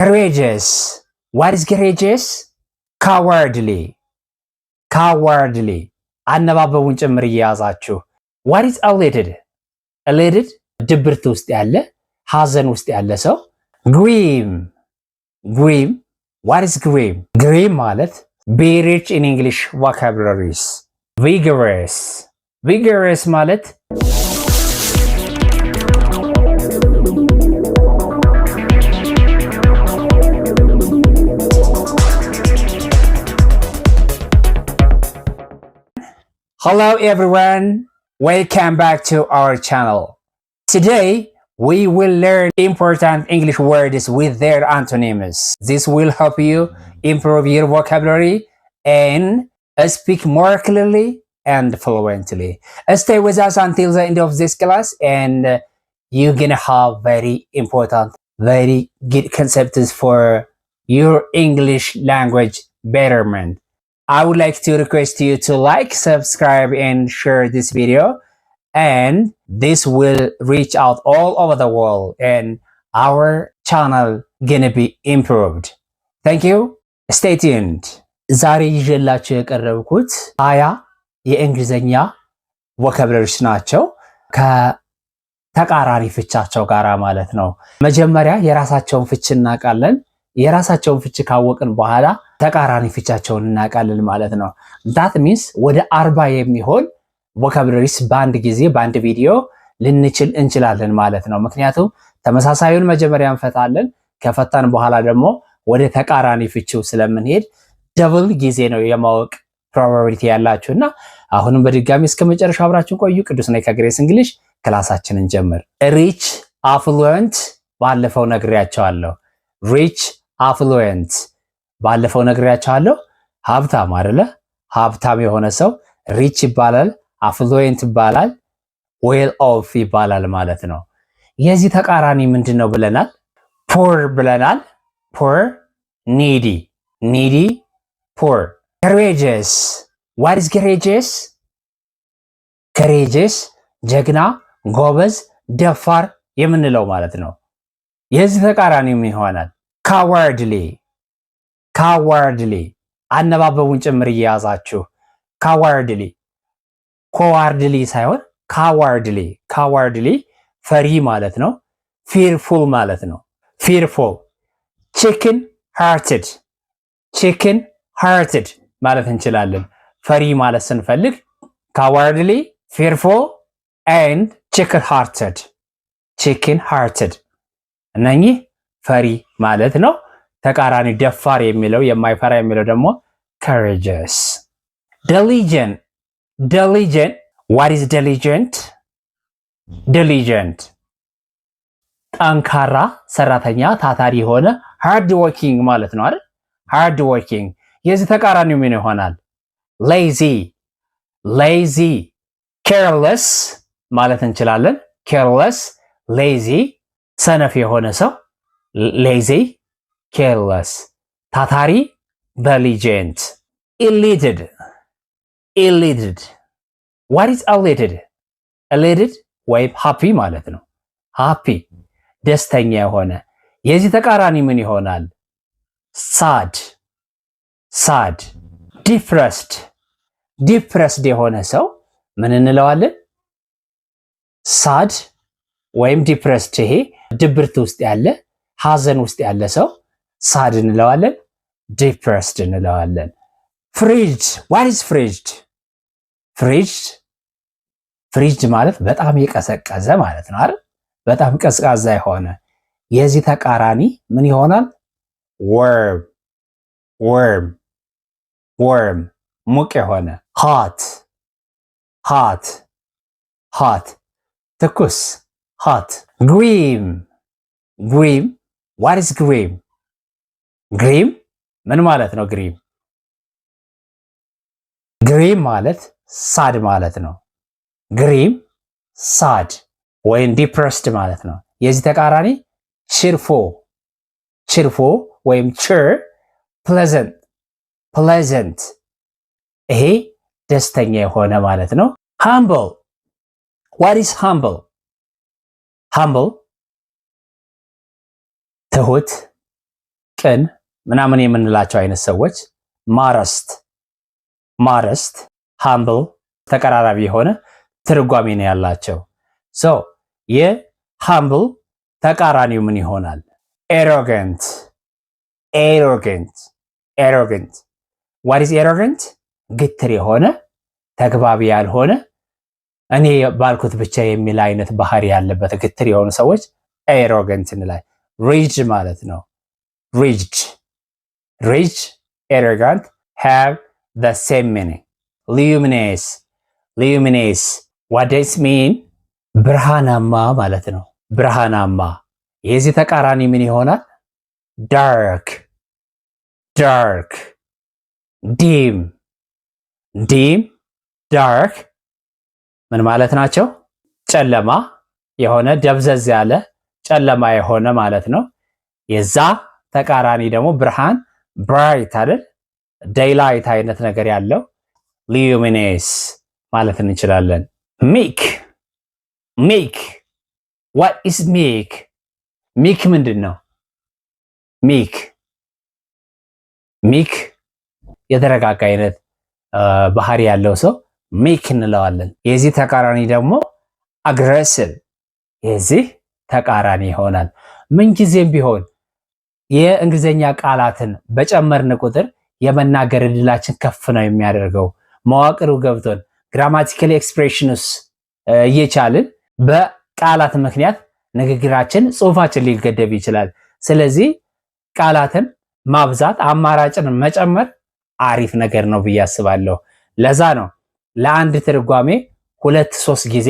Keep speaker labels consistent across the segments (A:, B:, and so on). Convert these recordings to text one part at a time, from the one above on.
A: Courageous. What is courageous? Cowardly. Cowardly. አነባበቡን ጭምር እየያዛችሁ what is elated? elated ድብርት ውስጥ ያለ ሐዘን ውስጥ ያለ ሰው grim. grim. What is grim? grim ማለት be rich in English vocabularies. vigorous. vigorous ማለት Hello everyone, welcome back to our channel. Today we will learn important English words with their antonyms. This will help you improve your vocabulary and speak more clearly and fluently. Stay with us until the end of this class and you're gonna have very important, very good concepts for your English language betterment. I would like to request you to like, subscribe, and share this video. And this will reach out all over the world and our channel gonna be improved. Thank you. Stay tuned. ዛሬ ይዤላችሁ የቀረብኩት 20 የእንግሊዘኛ ቮካብለሪዎች ናቸው ከተቃራኒ ፍቻቸው ጋራ ማለት ነው። መጀመሪያ የራሳቸውን ፍች እናውቃለን። የራሳቸውን ፍች ካወቅን በኋላ ተቃራኒ ፍቻቸውን እናውቃለን ማለት ነው። that means ወደ 40 የሚሆን ቮካብለሪስ በአንድ ጊዜ በአንድ ቪዲዮ ልንችል እንችላለን ማለት ነው። ምክንያቱም ተመሳሳዩን መጀመሪያ እንፈታለን። ከፈታን በኋላ ደግሞ ወደ ተቃራኒ ፍቺው ስለምንሄድ ደብል ጊዜ ነው የማወቅ ፕሮባቢሊቲ ያላችሁና አሁንም በድጋሚ እስከ መጨረሻው አብራችሁን ቆዩ። ቅዱስ ነኝ ከግሬስ እንግሊሽ ክላሳችንን ጀምር። ሪች አፍሉዌንት ባለፈው ነግሬያቸዋለሁ። ሪች አፍሉዌንት ባለፈው ነግሬያቸዋለሁ። ሀብታም አይደለ? ሀብታም የሆነ ሰው ሪች ይባላል፣ አፍሉዌንት ይባላል፣ ዌል ኦፍ ይባላል ማለት ነው። የዚህ ተቃራኒ ምንድነው ብለናል? ፖር ብለናል። ፖር ኒዲ፣ ኒዲ ፖር። courageous. what is courageous? courageous ጀግና፣ ጎበዝ፣ ደፋር የምንለው ማለት ነው። የዚህ ተቃራኒ ምን ይሆናል? cowardly. cowardly አነባበቡን ጭምር እየያዛችሁ cowardly cowardly ሳይሆን cowardly cowardly ፈሪ ማለት ነው። fearful ማለት ነው። fearful chicken hearted chicken hearted ማለት እንችላለን። ፈሪ ማለት ስንፈልግ cowardly fearful and chicken hearted chicken hearted እነኚህ ፈሪ ማለት ነው። ተቃራኒ ደፋር የሚለው የማይፈራ የሚለው ደግሞ courageous. diligent. diligent. what is diligent? diligent ጠንካራ ሰራተኛ፣ ታታሪ የሆነ hard working ማለት ነው አይደል? hard working የዚህ ተቃራኒው ምን ይሆናል? lazy. lazy careless ማለት እንችላለን። careless lazy ሰነፍ የሆነ ሰው lazy careless ታታሪ diligent. elated. elated. what is elated? elated ወይም happy ማለት ነው። happy ደስተኛ የሆነ የዚህ ተቃራኒ ምን ይሆናል? sad. sad depressed. depressed የሆነ ሰው ምን እንለዋለን? sad ወይም depressed ይሄ ድብርት ውስጥ ያለ ሐዘን ውስጥ ያለ ሰው sad እንለዋለን፣ depressed እንለዋለን። frigid. what is frigid? frigid frigid ማለት በጣም የቀዘቀዘ ማለት ነው አይደል? በጣም ቀዝቃዛ የሆነ የዚህ ተቃራኒ ምን ይሆናል? warm. warm. warm ሙቅ የሆነ hot. hot. hot ትኩስ hot. grim. grim. what is grim? grim ምን ማለት ነው? grim grim ማለት sad ማለት ነው። grim sad ወይም depressed ማለት ነው። የዚህ ተቃራኒ cheerful. cheerful ወይም cheer pleasant. pleasant ይሄ ደስተኛ የሆነ ማለት ነው። humble. what is humble? humble ትሁት ቅን ምናምን የምንላቸው አይነት ሰዎች modest humble ተቀራራቢ የሆነ ትርጓሜ ነው ያላቸው። ሶ የhumble ተቃራኒው ምን ይሆናል? arrogant what is arrogant? ግትር የሆነ ተግባቢ ያልሆነ እኔ ባልኩት ብቻ የሚል አይነት ባህሪ ያለበት ግትር የሆኑ ሰዎች arrogant እንላለን። rigid ማለት ነው። rigid arrogant have the same meaning. luminous what does it mean? ብርሃናማ ማለት ነው። ብርሃናማ የዚህ ተቃራኒ ምን ይሆናል? dark dim dark ምን ማለት ናቸው? ጨለማ የሆነ ደብዘዝ ያለ ጨለማ የሆነ ማለት ነው። የዛ ተቃራኒ ደግሞ ብርሃን bright አይደል? daylight አይነት ነገር ያለው luminous ማለት እንችላለን። meek what is meek? meek ምንድነው? meek የተረጋጋ አይነት ባህሪ ያለው ሰው meek እንለዋለን። የዚህ ተቃራኒ ደግሞ aggressive የዚህ ተቃራኒ ይሆናል። ምንጊዜም ቢሆን የእንግሊዘኛ ቃላትን በጨመርን ቁጥር የመናገር እድላችን ከፍ ነው የሚያደርገው። መዋቅሩ ገብቶን ግራማቲካል ኤክስፕሬሽንስ እየቻልን በቃላት ምክንያት ንግግራችን ጽሁፋችን ሊገደብ ይችላል። ስለዚህ ቃላትን ማብዛት አማራጭን መጨመር አሪፍ ነገር ነው ብዬ አስባለሁ። ለዛ ነው ለአንድ ትርጓሜ 2-3 ጊዜ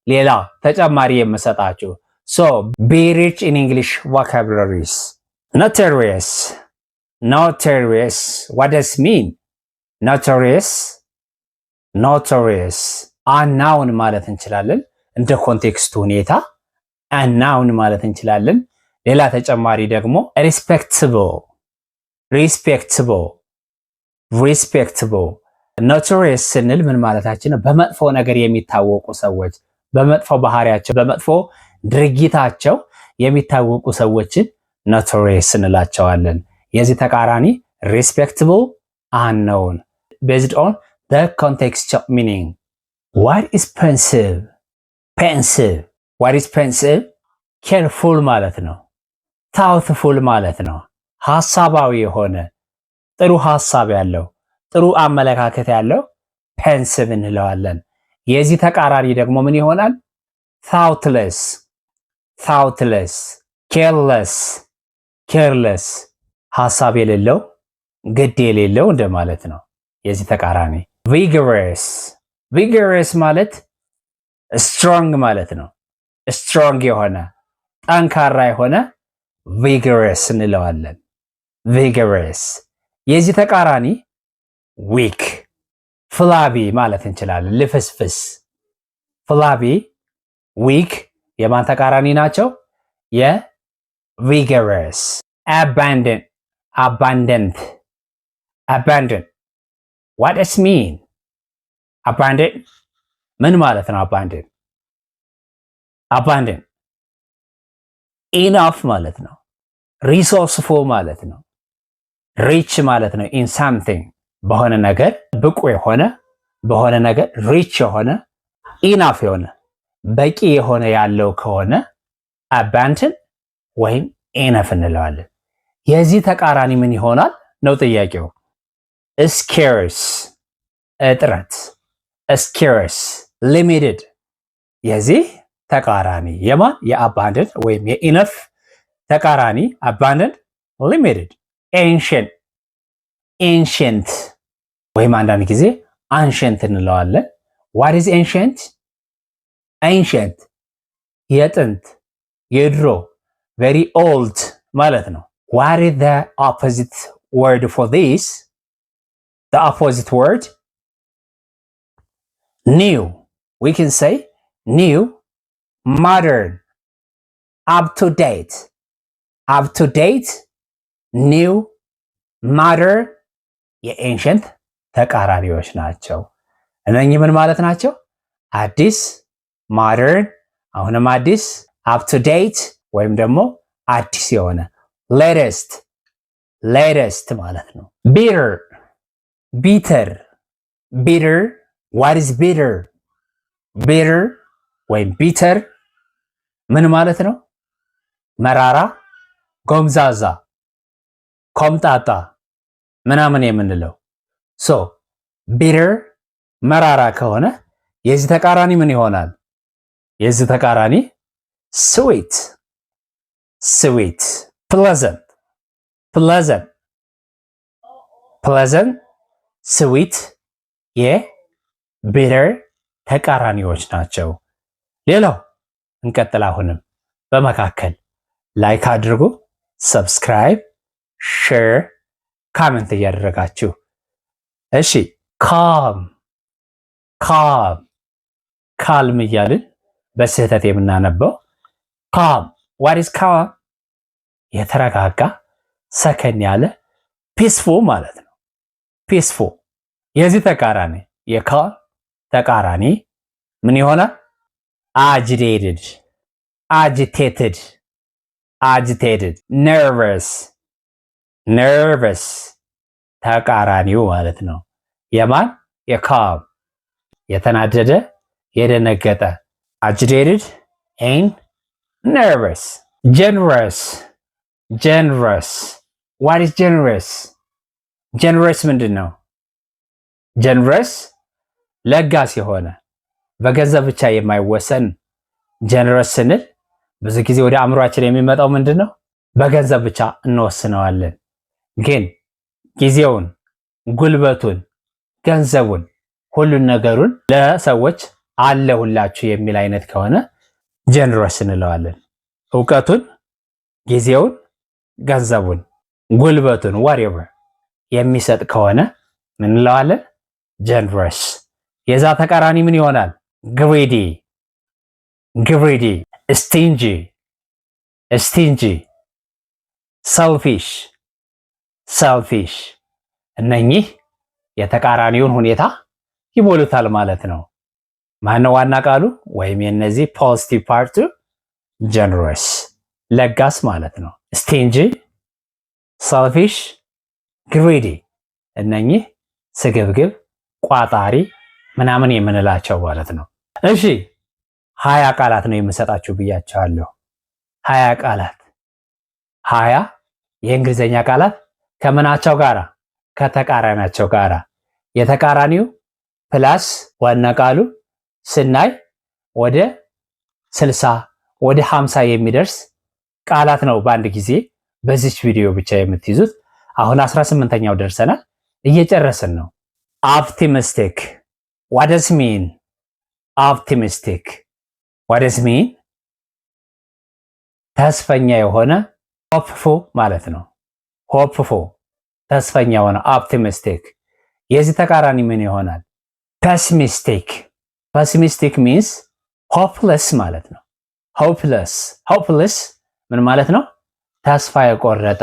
A: ሌላ ተጨማሪ የምሰጣችሁ። so be rich in English vocabularies. notorious what does it mean? notorious unknown ማለት እንችላለን። እንደ ኮንቴክስቱ ሁኔታ unknown ማለት እንችላለን። ሌላ ተጨማሪ ደግሞ respectable notorious ስንል ምን ማለታችን ነው? በመጥፎ ነገር የሚታወቁ ሰዎች፣ በመጥፎ ባህሪያቸው፣ በመጥፎ ድርጊታቸው የሚታወቁ ሰዎችን notorious እንላቸዋለን። የዚህ ተቃራኒ respectable unknown based on the contextual meaning. what is pensive? what is pensive? careful ማለት ነው። thoughtful ማለት ነው። ሐሳባዊ የሆነ ጥሩ ሐሳብ ያለው ጥሩ አመለካከት ያለው pensive እንለዋለን። የዚህ ተቃራኒ ደግሞ ምን ይሆናል? thoughtless careless ሐሳብ የሌለው ግድ የሌለው እንደማለት ነው። የዚህ ተቃራኒ vigorous ማለት strong ማለት ነው። strong የሆነ ጠንካራ የሆነ vigorous እንለዋለን። vigorous የዚህ ተቃራኒ weak flabby ማለት እንችላለን። ልፍስፍስ flabby weak የማን ተቃራኒ ናቸው? vigorous abandoned what does it mean? abandoned ምን ማለት ነው? abandoned enough ማለት ነው። resourceful ማለት ነው። rich ማለት ነው። in something በሆነ ነገር ብቁ የሆነ በሆነ ነገር rich የሆነ enough የሆነ በቂ የሆነ ያለው ከሆነ abandoned ወይም enough እንለዋለን። የዚህ ተቃራኒ ምን ይሆናል ነው ጥያቄው። scarce እጥረት scarce limited የዚህ ተቃራኒ የማን የabandoned ወይም የenough ተቃራኒ abandoned limited ancient ወይም አንዳንድ ጊዜ ancient እንለዋለን። what is ancient? የጥንት የድሮ very old ማለት ነው። what is the opposite word for this? the opposite word new. we can say new, modern, up to date, new, modern የኤንሸንት ተቃራኒዎች ናቸው። እነኚህ ምን ማለት ናቸው? አዲስ modern አሁንም አዲስ up to date ወይም ደግሞ አዲስ የሆነ latest ሌተስት ማለት ነው። ቢተር ቢተር ቢተር ዋት ኢዝ ቢተር ቢተር ወይም ቢተር ምን ማለት ነው? መራራ፣ ጎምዛዛ፣ ኮምጣጣ ምናምን የምንለው ሶ ቢተር መራራ ከሆነ የዚህ ተቃራኒ ምን ይሆናል? የዚህ ተቃራኒ ስዊት ስዊት ፕለዘንት ፕለዘንት ፕለዘንት ስዊት የቢተር ተቃራኒዎች ናቸው። ሌላው እንቀጥል። አሁንም በመካከል ላይክ አድርጉ፣ ሰብስክራይብ፣ ሼር፣ ካሜንት እያደረጋችሁ እሺ። ካም ካም ካልም እያልን በስህተት የምናነበው ካም ዋት ኢዝ ካም? የተረጋጋ ሰከን ያለ ፒስፉል ማለት ነው። ፒስፉል የዚህ ተቃራኒ የካም ተቃራኒ ምን ይሆናል? አጂቴትድ አጂቴትድ አጂቴትድ ነርቨስ ነርቨስ ተቃራኒው ማለት ነው። የማን የካም የተናደደ የደነገጠ አጂቴትድ ኤንድ ነርቨስ። ጀነረስ ጀነረስ ዋት ኢዝ ጀነረስ? ጀነረስ ምንድን ነው? ጀነረስ ለጋስ የሆነ በገንዘብ ብቻ የማይወሰን። ጀነረስ ስንል ብዙ ጊዜ ወደ አእምሯችን የሚመጣው ምንድን ነው? በገንዘብ ብቻ እንወስነዋለን። ግን ጊዜውን፣ ጉልበቱን፣ ገንዘቡን፣ ሁሉን ነገሩን ለሰዎች አለሁላችሁ የሚል አይነት ከሆነ ጀነረስ እንለዋለን። እውቀቱን፣ ጊዜውን፣ ገንዘቡን፣ ጉልበቱን ዋትኤቨር የሚሰጥ ከሆነ ምን እንለዋለን? ጀነረስ። የዛ ተቃራኒ ምን ይሆናል? ግሪዲ ግሪዲ፣ ስቲንጂ ስቲንጂ፣ ሰልፊሽ ሰልፊሽ። እነኚህ የተቃራኒውን ሁኔታ ይሞሉታል ማለት ነው። ማነው ዋና ቃሉ ወይም የነዚህ ፖዚቲቭ ፓርቱ? ጀነረስ ለጋስ ማለት ነው። ስቲንጂ፣ ሰልፊሽ፣ ግሪዲ እነኚህ ስግብግብ፣ ቋጣሪ ምናምን የምንላቸው ማለት ነው። እሺ 20 ቃላት ነው የምሰጣችሁ ብያቸዋለሁ። 20 ቃላት 20 የእንግሊዝኛ ቃላት ከምናቸው ጋራ? ከተቃራናቸው ጋራ። የተቃራኒው ፕላስ ዋና ቃሉ ስናይ ወደ 60 ወደ 50 የሚደርስ ቃላት ነው በአንድ ጊዜ በዚች ቪዲዮ ብቻ የምትይዙት። አሁን 18ኛው ደርሰናል፣ እየጨረስን ነው። ኦፕቲሚስቲክ what does mean? ኦፕቲሚስቲክ what does mean? ተስፈኛ የሆነ ሆፕፉል ማለት ነው። ሆፕፉል ተስፈኛ የሆነ ኦፕቲሚስቲክ። የዚህ ተቃራኒ ምን ይሆናል? ፔሲሚስቲክ ፔሲሚስቲክ means hopeless ማለት ነው። ሆፕለስ ሆፕለስ ምን ማለት ነው? ተስፋ የቆረጠ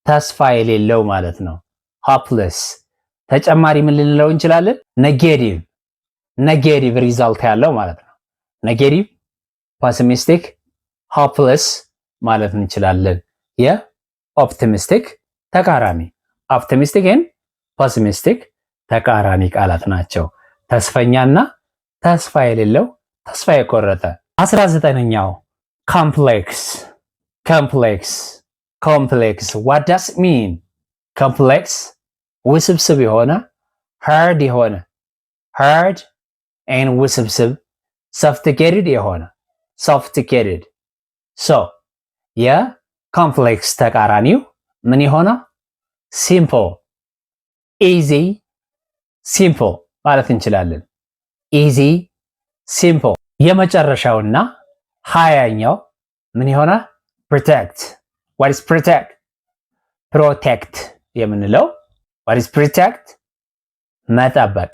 A: ተስፋ የሌለው ማለት ነው። ሆፕለስ። ተጨማሪ ምን ልንለው እንችላለን? ኔጌቲቭ ኔጌቲቭ ሪዛልት ያለው ማለት ነው። ኔጌቲቭ፣ ፔሲሚስቲክ፣ ሆፕለስ ማለት እንችላለን። የኦፕቲሚስቲክ ተቃራኒ። ኦፕቲሚስቲክ እና ፔሲሚስቲክ ተቃራኒ ቃላት ናቸው። ተስፈኛና ተስፋ የሌለው ተስፋ የቆረጠ። 19ኛው ኮምፕሌክስ ኮምፕሌክስ ኮምፕሌክስ what does it mean? ኮምፕሌክስ ውስብስብ የሆነ ሃርድ የሆነ ሃርድ and ውስብስብ sophisticated የሆነ sophisticated so የኮምፕሌክስ ተቃራኒው ምን ይሆናል? simple easy simple ማለት እንችላለን። easy simple። የመጨረሻውና 20ኛው ምን ይሆናል? protect what is protect? protect የምንለው what is protect? መጠበቅ።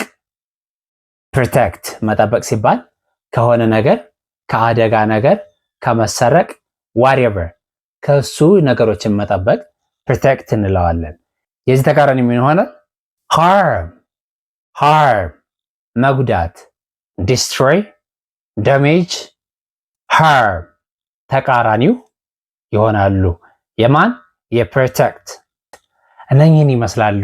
A: protect መጠበቅ ሲባል ከሆነ ነገር፣ ከአደጋ ነገር፣ ከመሰረቅ whatever ከሱ ነገሮችን መጠበቅ protect እንለዋለን። የዚህ ተቃራኒ ምን ይሆናል? harm harm መጉዳት። destroy damage harm ተቃራኒው ይሆናሉ። የማን? የprotect እነኝህን ይመስላሉ።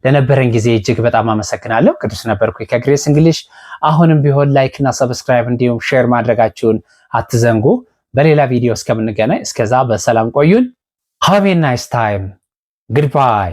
A: ለነበረን ጊዜ እጅግ በጣም አመሰግናለሁ። ቅዱስ ነበርኩ ከግሬስ እንግሊሽ። አሁንም ቢሆን ላይክ እና ሰብስክራይብ እንዲሁም ሼር ማድረጋችሁን አትዘንጉ። በሌላ ቪዲዮ እስከምንገናኝ እስከዛ በሰላም ቆዩን። ሃቭ ኤ ናይስ ታይም። ጉድባይ